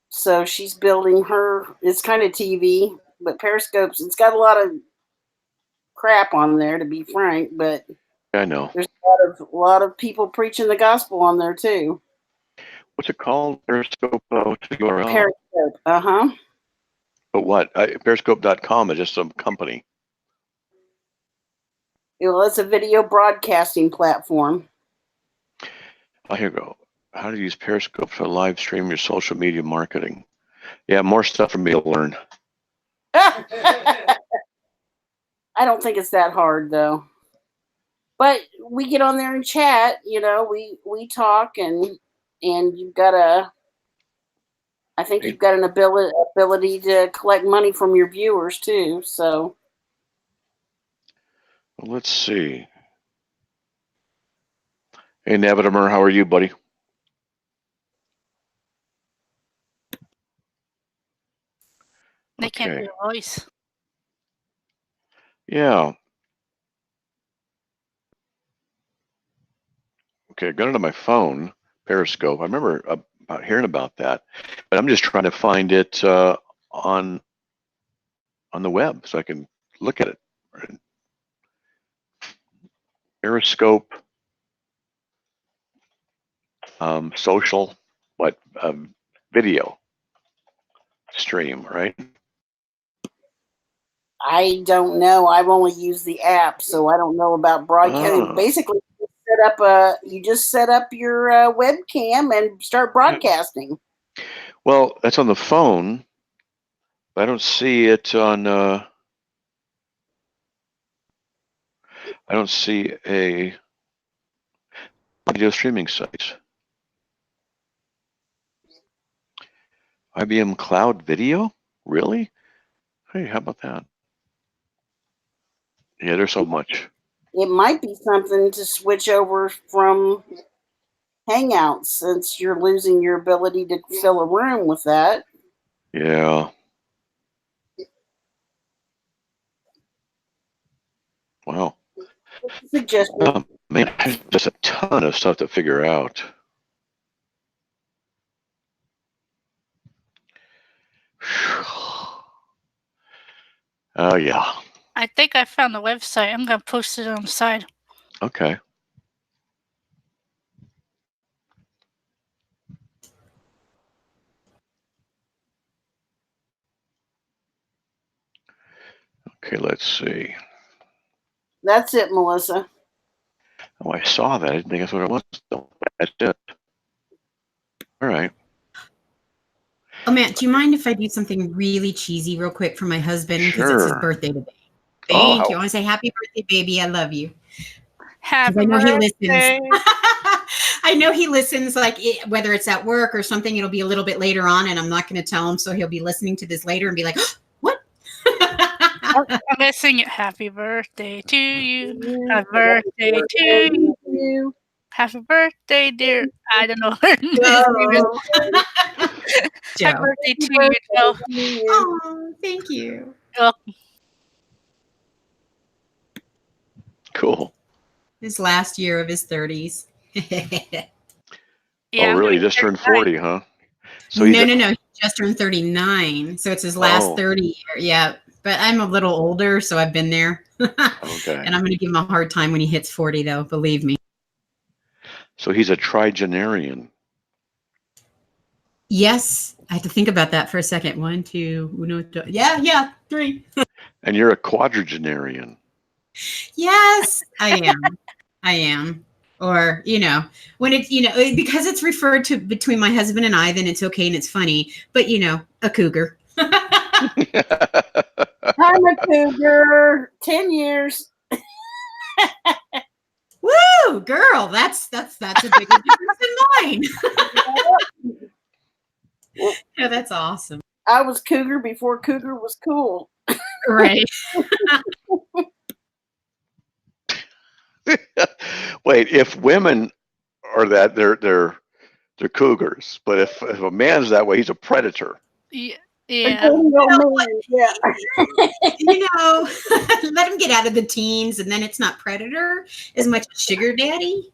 so she's building her. It's kind of TV, but Periscope's. It's got a lot of crap on there, to be frank, but I know there's a lot of people preaching the gospel on there too. What's it called? Periscope. What's the URL? Periscope. But what? Periscope.com is just some company. Well, it's a video broadcasting platform. Oh, here we go. How to use Periscope to live stream your social media marketing. Yeah, more stuff for me to learn. I don't think it's that hard though. But we get on there and chat. We talk, and you've got I think you've got an ability to collect money from your viewers too. So let's see. Hey, Navitimer, how are you, buddy? They can't hear your voice. Yeah. Okay, I got it on my phone, Periscope. I remember about hearing about that, but I'm just trying to find it on the web so I can look at it. Periscope, social, video stream, right? I don't know. I've only used the app, so I don't know about broadcasting. Basically, you just set up your webcam and start broadcasting. Well, that's on the phone, but I don't see it on. I don't see a video streaming site. IBM Cloud Video? Really? Hey, how about that? Yeah, there's so much. It might be something to switch over from Hangouts, since you're losing your ability to fill a room with that. Yeah. Wow. Suggestion. Man, there's just a ton of stuff to figure out. Oh, yeah. I think I found the website. I'm going to post it on the side. Okay. Okay, let's see. That's it, Melissa. Oh, I saw that. I didn't think that's what it was. That's it. All right. Oh, Matt, do you mind if I do something really cheesy real quick for my husband? Because it's his birthday today. Thank you. I want to say happy birthday, baby. I love you. Happy birthday. I know he listens, whether it's at work or something, it'll be a little bit later on, and I'm not going to tell him, so he'll be listening to this later and be like, what? I'm going to sing it. Happy birthday to you. Happy birthday to you. Happy birthday, dear. I don't know her name. Happy birthday to you, Joe. Oh, thank you. You're welcome. Cool. His last year of his 30s. Yeah, oh, really? Just turned 40, huh? So no. He just turned 39. So it's his last 30 year. Yeah. But I'm a little older, so I've been there. Okay. And I'm going to give him a hard time when he hits 40, though. Believe me. So he's a trigenarian. Yes. I have to think about that for a second. 1, 2, uno, dos. Yeah, 3. And you're a quadragenarian. Yes, I am. Or, when it's, because it's referred to between my husband and I, then it's okay and it's funny. But, a cougar. I'm a cougar. 10 years. Woo, girl, that's a bigger difference than mine. Yeah, that's awesome. I was cougar before cougar was cool. Right. Wait, if women are that, they're cougars, but if a man's that way, he's a predator. Yeah. Yeah. Let him get out of the teens, and then it's not predator as much as sugar daddy.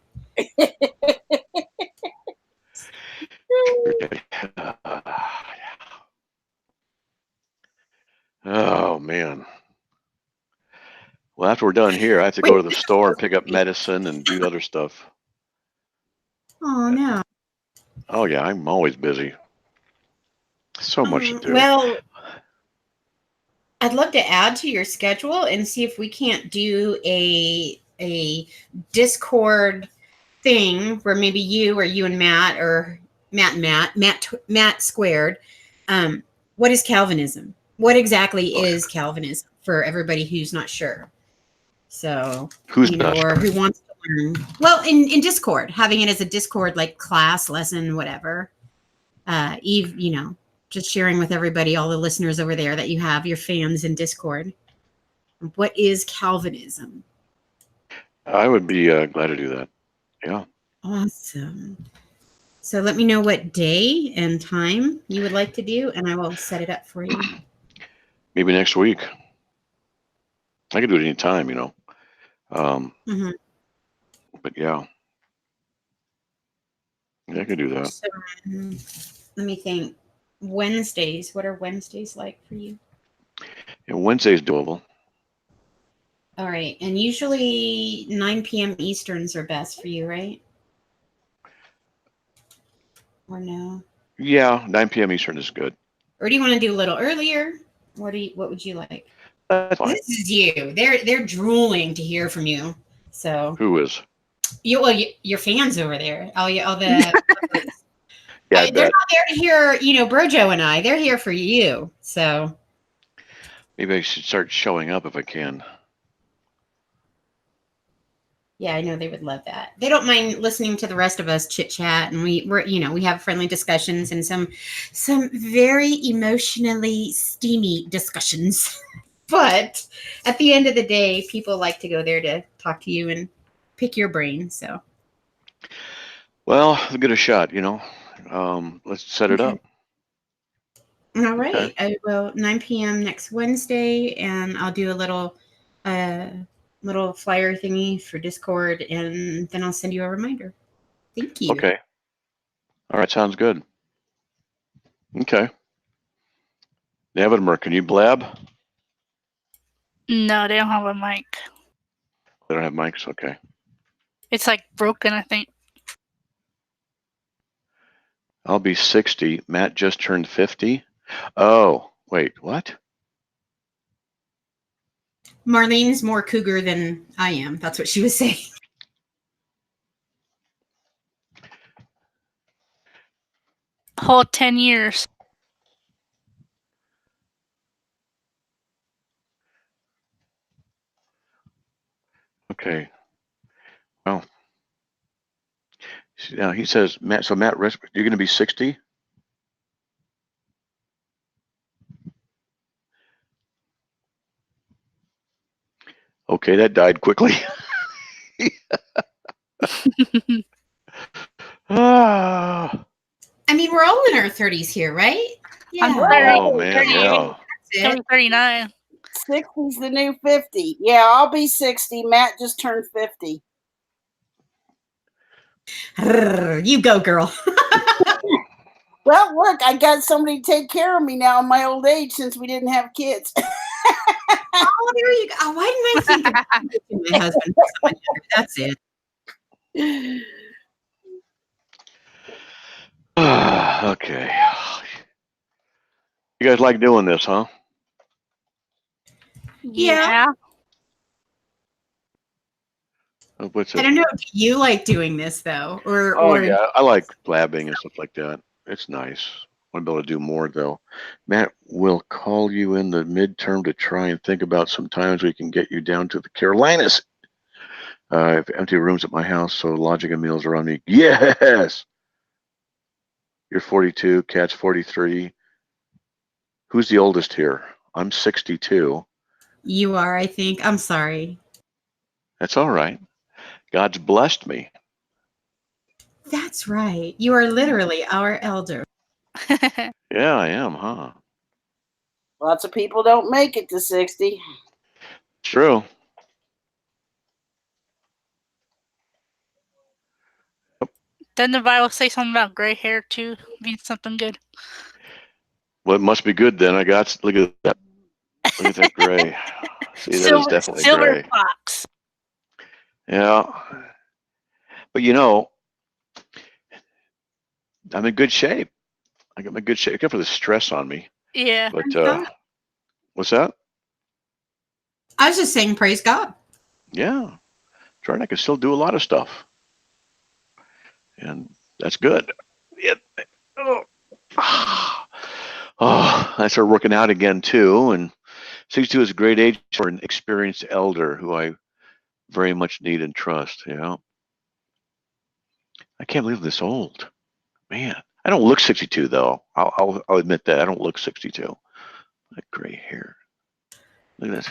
Oh man. Well, after we're done here, I have to go to the store and pick up medicine and do other stuff. Oh no. Oh yeah, I'm always busy. So much to do. Well, I'd love to add to your schedule and see if we can't do a Discord thing where maybe you and Matt, or Matt squared. What is Calvinism? What exactly is Calvinism for everybody who's not sure? So who's not or sure? who wants to learn? Well, in Discord, having it as a Discord like class, lesson, whatever. Eve, just sharing with everybody, all the listeners over there, that you have your fans in Discord. What is Calvinism? I would be glad to do that. Yeah. Awesome. So let me know what day and time you would like to do, and I will set it up for you. Maybe next week. I could do it any time, But yeah. I could do that. So, let me think. Wednesdays. What are Wednesdays like for you? Yeah, Wednesday's doable. All right. And usually 9 p.m. Easterns are best for you, right? Or no? Yeah, 9 p.m. Eastern is good. Or do you want to do a little earlier? What would you like? That's fine. This is you. They're drooling to hear from you. So Who is? Your fans over there. All the Yeah, they're not there to hear, Brojo and I. They're here for you. So maybe I should start showing up if I can. Yeah, I know they would love that. They don't mind listening to the rest of us chit chat, and we have friendly discussions and some very emotionally steamy discussions. But at the end of the day, people like to go there to talk to you and pick your brain. So, well, I'll give it a shot. Let's set it up. All right. Okay. I will 9 p.m. next Wednesday, and I'll do a little flyer thingy for Discord, and then I'll send you a reminder. Thank you. Okay. All right. Sounds good. Okay. Nevidimer, can you blab? No, they don't have a mic. They don't have mics? Okay. It's like broken, I think. I'll be 60. Matt just turned 50. Oh, wait, what? Marlene's more cougar than I am. That's what she was saying. Whole 10 years. Okay. Well, now he says, Matt, so Matt, you're going to be 60? Okay, that died quickly. I mean, we're all in our 30s here, right? Yeah. I'm 30. Oh, man, yeah. I'm 39. 60's the new 50. Yeah, I'll be 60. Matt just turned 50. You go, girl. Well, look, I got somebody to take care of me now in my old age since we didn't have kids. Oh, there you go. Oh, why didn't I think of my husband? That's it. Okay. You guys like doing this, huh? Yeah. What's I it? don't know. Do you like doing this though, Oh or yeah, I like blabbing and stuff like that. It's nice. Want to be able to do more though. Matt will call you in the midterm to try and think about some times we can get you down to the Carolinas. I have empty rooms at my house, so lodging and meals are on me. Yes. You're 42. Kat's 43. Who's the oldest here? I'm 62. you are? I think. I'm sorry. That's all right. God's blessed me. That's right. You are literally our elder. Yeah, I am, huh? Lots of people don't make it to 60. True. Then the Bible say something about gray hair too, means something good. Well, it must be good then. Look at that. Look at that gray. See, that is definitely silver gray. fox. Yeah. But you know, I'm in good shape. I got my good shape, except for the stress on me. Yeah. But what's that? I was just saying, praise God. Yeah. Trying, I can still do a lot of stuff. And that's good. Yeah. Oh. Oh, I started working out again too. And 62 is a great age for an experienced elder who I very much need and trust. You know, I can't believe I'm this old, man. I don't look 62 though. I'll admit that I don't look 62. That gray hair. Look at this.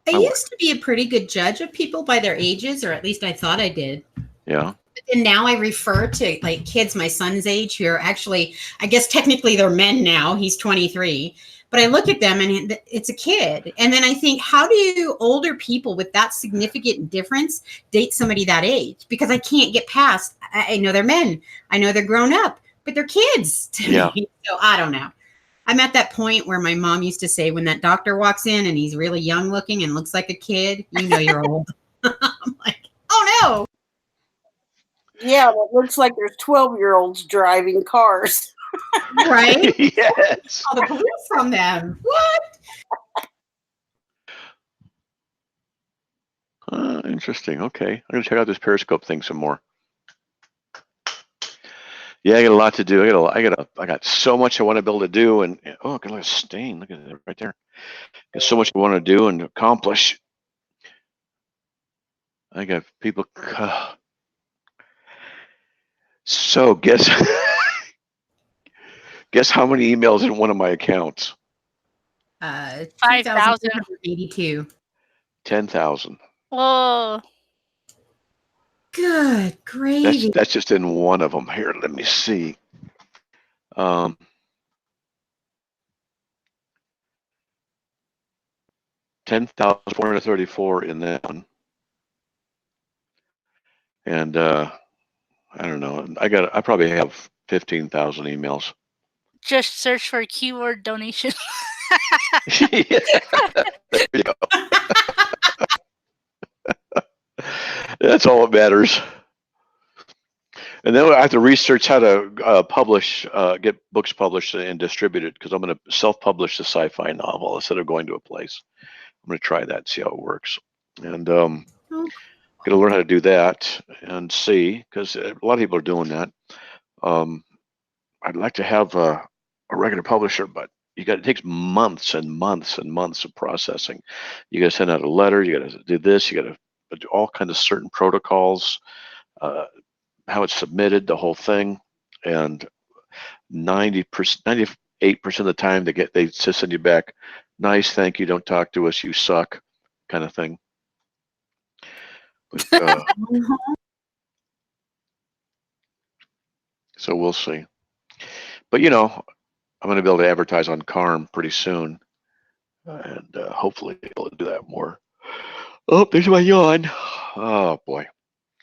I used to be a pretty good judge of people by their ages, or at least I thought I did. Yeah. And now I refer to like kids my son's age who are actually, I guess technically they're men now. He's 23. But I look at them and it's a kid. And then I think, how do older people with that significant difference date somebody that age? Because I can't get past, I know they're men. I know they're grown up, but they're kids to me. So I don't know. I'm at that point where my mom used to say, when that doctor walks in and he's really young looking and looks like a kid, you know you're old. I'm like, oh no. Yeah, it looks like there's 12-year-olds driving cars. Right? Yes. Call the police from them. What? Interesting. Okay. I'm going to check out this Periscope thing some more. Yeah, I got a lot to do. I got so much I want to be able to do, and oh, look at a stain. Look at it right there. There's so much I want to do and accomplish. I got people. So guess how many emails in one of my accounts? 5,282. 10,000. Whoa. Good gravy. That's just in one of them. Here, let me see. 10,434 in that one. And I don't know. I probably have 15,000 emails. Just search for keyword donation. Yeah, there you go. That's all that matters. And then I have to research how to publish, get books published and distributed, because I'm going to self-publish the sci-fi novel instead of going to a place. I'm going to try that and see how it works. And going to learn how to do that and see, because a lot of people are doing that. I'd like to have a regular publisher, but it takes months and months and months of processing. You got to send out a letter. You got to do this. You got to do all kinds of certain protocols, how it's submitted, the whole thing. And 98% of the time they send you back, nice, thank you, don't talk to us, you suck, kind of thing. But, so we'll see. But you know, I'm going to be able to advertise on Carm pretty soon, and hopefully be able to do that more. Oh, there's my yawn. Oh boy.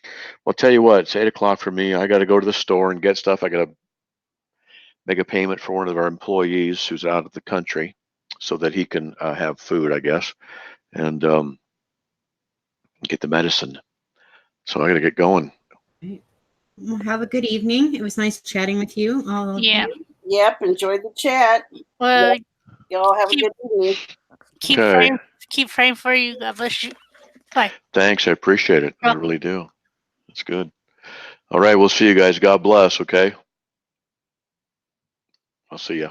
Well, I'll tell you what, it's 8 o'clock for me. I got to go to the store and get stuff. I got to make a payment for one of our employees who's out of the country so that he can have food, I guess, and get the medicine. So I got to get going. Well, have a good evening. It was nice chatting with you. Yeah. Yep, enjoyed the chat. Well, Y'all have a good evening. keep Okay. praying. Keep praying for you. God bless you. Bye. Thanks. I appreciate it. I Welcome. really do. That's good. All right. We'll see you guys. God bless. Okay. I'll see ya.